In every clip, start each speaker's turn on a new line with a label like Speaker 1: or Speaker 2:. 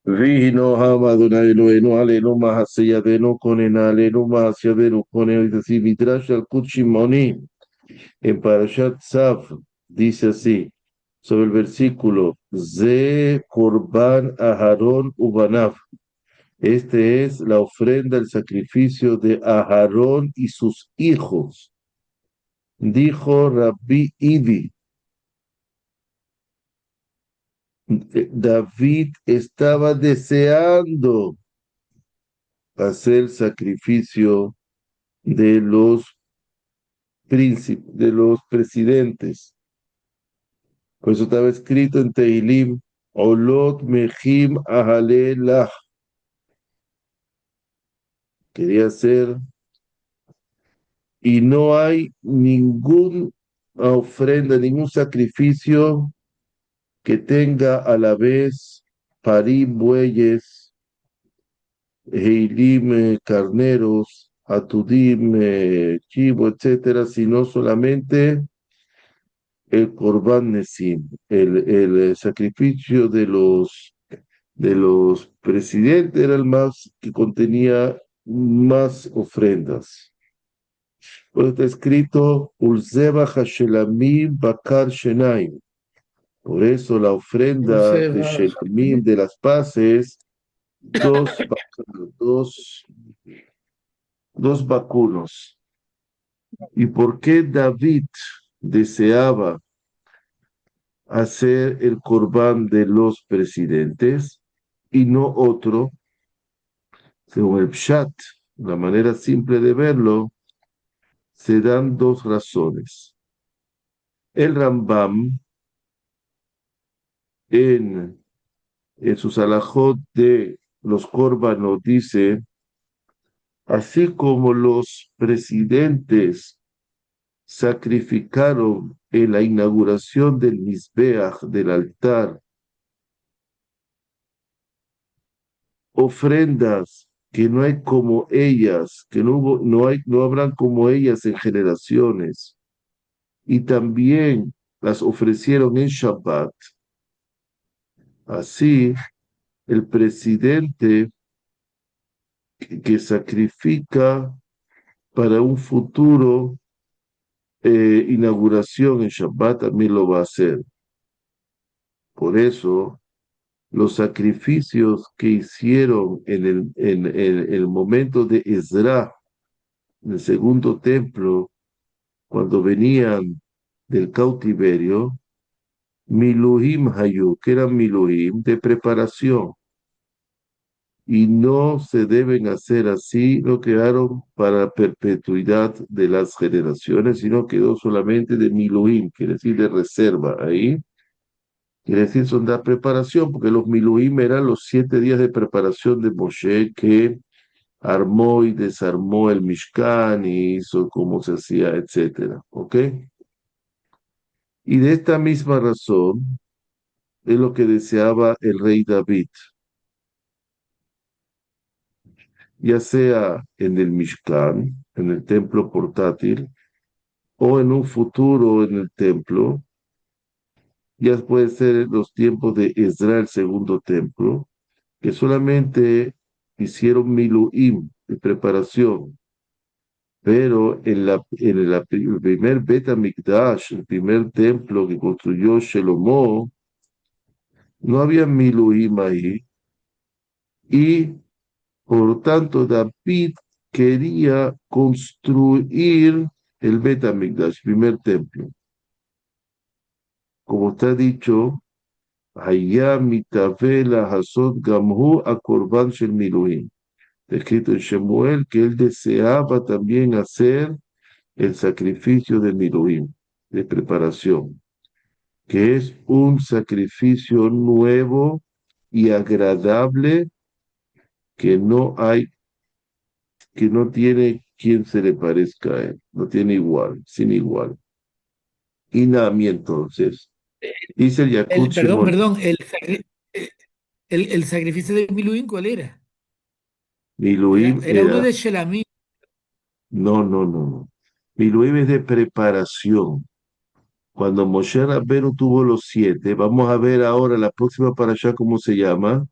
Speaker 1: Vino Hamaduna Eloeno Aleno Mahaseyadeno Konen Aleno Mahaseyadeno Konen, es decir, Midrash al Kuchimoni en Parashat Tzav dice así, sobre el versículo Ze Korban Aharón Ubanav. Este es la ofrenda, el sacrificio de Aharón y sus hijos. Dijo Rabbi Idi, David estaba deseando hacer sacrificio de los príncipes, de los presidentes. Por eso estaba escrito en Tehilim, Olot Mehim Ahalelah. Quería hacer, y no hay ninguna ofrenda, ningún sacrificio que tenga a la vez parim, bueyes, heilim, carneros, atudim, chivo, etcétera, sino solamente el Corban Nesim, el sacrificio de los presidentes era el más que contenía más ofrendas. Pues está escrito Ulzeba Hashelamim Bakar Shenaim. Por eso la ofrenda de Shelamim de las paces, dos, dos vacunos. ¿Y por qué David deseaba hacer el corbán de los presidentes y no otro? Según el Pshat, la manera simple de verlo, se dan dos razones. El Rambam, en, en sus alajot de los corbanos, dice, así como los presidentes sacrificaron en la inauguración del Mizbeach, del altar, ofrendas que no hay como ellas, que no habrán como ellas en generaciones, y también las ofrecieron en Shabbat. Así, el presidente que sacrifica para un futuro inauguración en Shabbat también lo va a hacer. Por eso, los sacrificios que hicieron en el momento de Ezra, en el segundo templo, cuando venían del cautiverio, Miluhim Hayu, que eran Miluhim de preparación, y no se deben hacer así, no quedaron para perpetuidad de las generaciones, sino quedó solamente de Miluhim, quiere decir de reserva ahí. Quiere decir, son de preparación, porque los Miluim eran los 7 días de preparación de Moshe que armó y desarmó el Mishkan y hizo cómo se hacía, etcétera. ¿Ok? Y de esta misma razón es lo que deseaba el rey David, ya sea en el Mishkan, en el templo portátil, o en un futuro en el templo, ya puede ser en los tiempos de Ezra, el segundo templo, que solamente hicieron Miluim de preparación, pero el primer Bet HaMikdash, el primer templo que construyó Shelomo, no había Miluim ahí, y por lo tanto David quería construir el Bet HaMikdash, primer templo. Como está dicho, Hayá mitavela hasod gamhu a korban shel miluim. Escrito en Shemuel que él deseaba también hacer el sacrificio de Miluim, de preparación, que es un sacrificio nuevo y agradable que no hay, que no tiene quien se le parezca a él, no tiene igual, sin igual. Y Nami entonces, dice el Yakut
Speaker 2: Perdón,
Speaker 1: Shimon,
Speaker 2: perdón, eh, el sacrificio de Miluín, ¿cuál era?
Speaker 1: Miluim
Speaker 2: Era uno
Speaker 1: era,
Speaker 2: de Shelamí.
Speaker 1: no. Miluim es de preparación. Cuando Moshe Rabbeinu tuvo los 7, vamos a ver ahora la próxima para allá cómo se llama.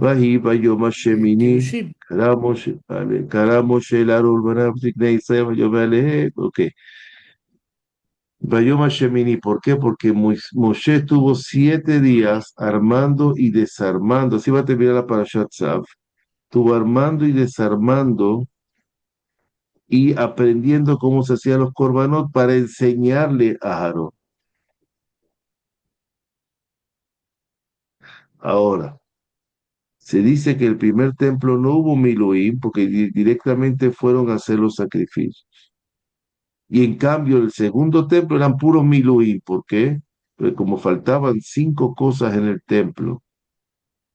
Speaker 1: Vahi Vayom Hashemini,
Speaker 2: Kirushim.
Speaker 1: Karamoshe Larul Banab Ziknei Israel, Vayom Alehem. Ok. Vayom Hashemini, ¿por qué? Porque Moshe estuvo 7 días armando y desarmando, así va a terminar la Parashat Tzav, estuvo armando y desarmando y aprendiendo cómo se hacían los korbanot para enseñarle a Aarón. Ahora, se dice que el primer templo no hubo Miluim porque directamente fueron a hacer los sacrificios. Y en cambio, el segundo templo eran puros Miluim. ¿Por qué? Porque como faltaban 5 cosas en el templo,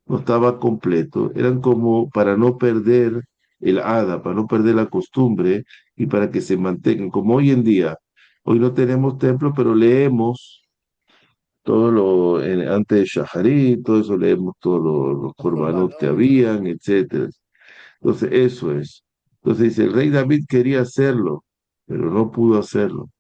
Speaker 1: no estaba completo. Eran como para no perder el hada, para no perder la costumbre y para que se mantengan. Como hoy en día, hoy no tenemos templo, pero leemos todo antes de Shaharit, todo eso leemos todos los
Speaker 2: Los
Speaker 1: korbanot que
Speaker 2: corbanos, claro.
Speaker 1: habían, etcétera. Entonces, eso es. Entonces dice, el rey David quería hacerlo, pero no pudo hacerlo.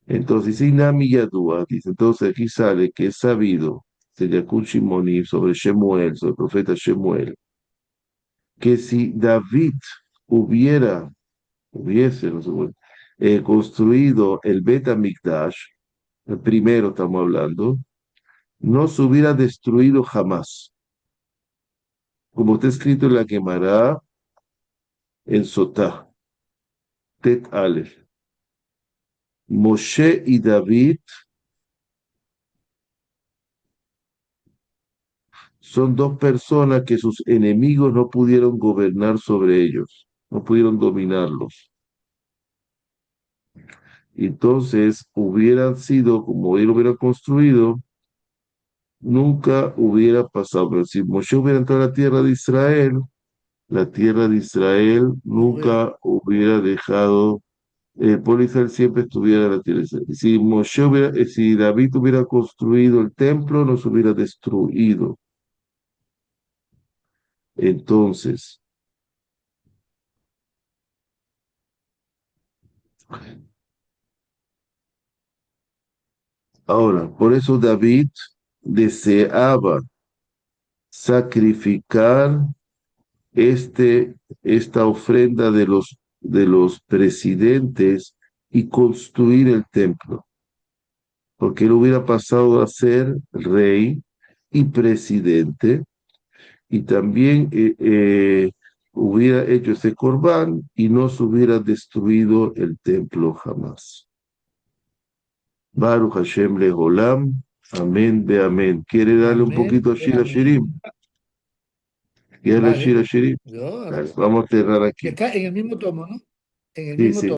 Speaker 1: Entonces, Inami Yadua, dice, entonces aquí sale que es sabido, se Yakun Shimoni, sobre Shemuel, sobre el profeta Shemuel, que si David hubiese, no sé, bueno, construido el Bet HaMikdash, el primero estamos hablando, no se hubiera destruido jamás. Como está escrito en la Gemara, en Sotá, Tet Aleph. Moshe y David son dos personas que sus enemigos no pudieron gobernar sobre ellos, no pudieron dominarlos. Entonces, hubieran sido, como él hubiera construido, nunca hubiera pasado. Pero si Moshe hubiera entrado a la tierra de Israel
Speaker 2: No hubiera.
Speaker 1: nunca hubiera dejado, el pueblo de Israel siempre estuviera en la tierra de Israel. Si David hubiera construido el templo, no se hubiera destruido. Entonces, ahora, por eso David deseaba sacrificar esta ofrenda de los presidentes y construir el templo, porque él hubiera pasado a ser rey y presidente y también hubiera hecho ese corbán y no se hubiera destruido el templo jamás. Baruch Hashem Leholam. Amén, ve amén. ¿Quiere darle un
Speaker 2: Amén.
Speaker 1: poquito a Shira Shirim?
Speaker 2: Amén.
Speaker 1: ¿Quiere Shira
Speaker 2: Vale.
Speaker 1: Shirim?
Speaker 2: Yo,
Speaker 1: Vamos a cerrar
Speaker 2: que
Speaker 1: aquí.
Speaker 2: está en el mismo tomo, ¿no? En el
Speaker 1: Sí,
Speaker 2: mismo
Speaker 1: sí.
Speaker 2: tomo.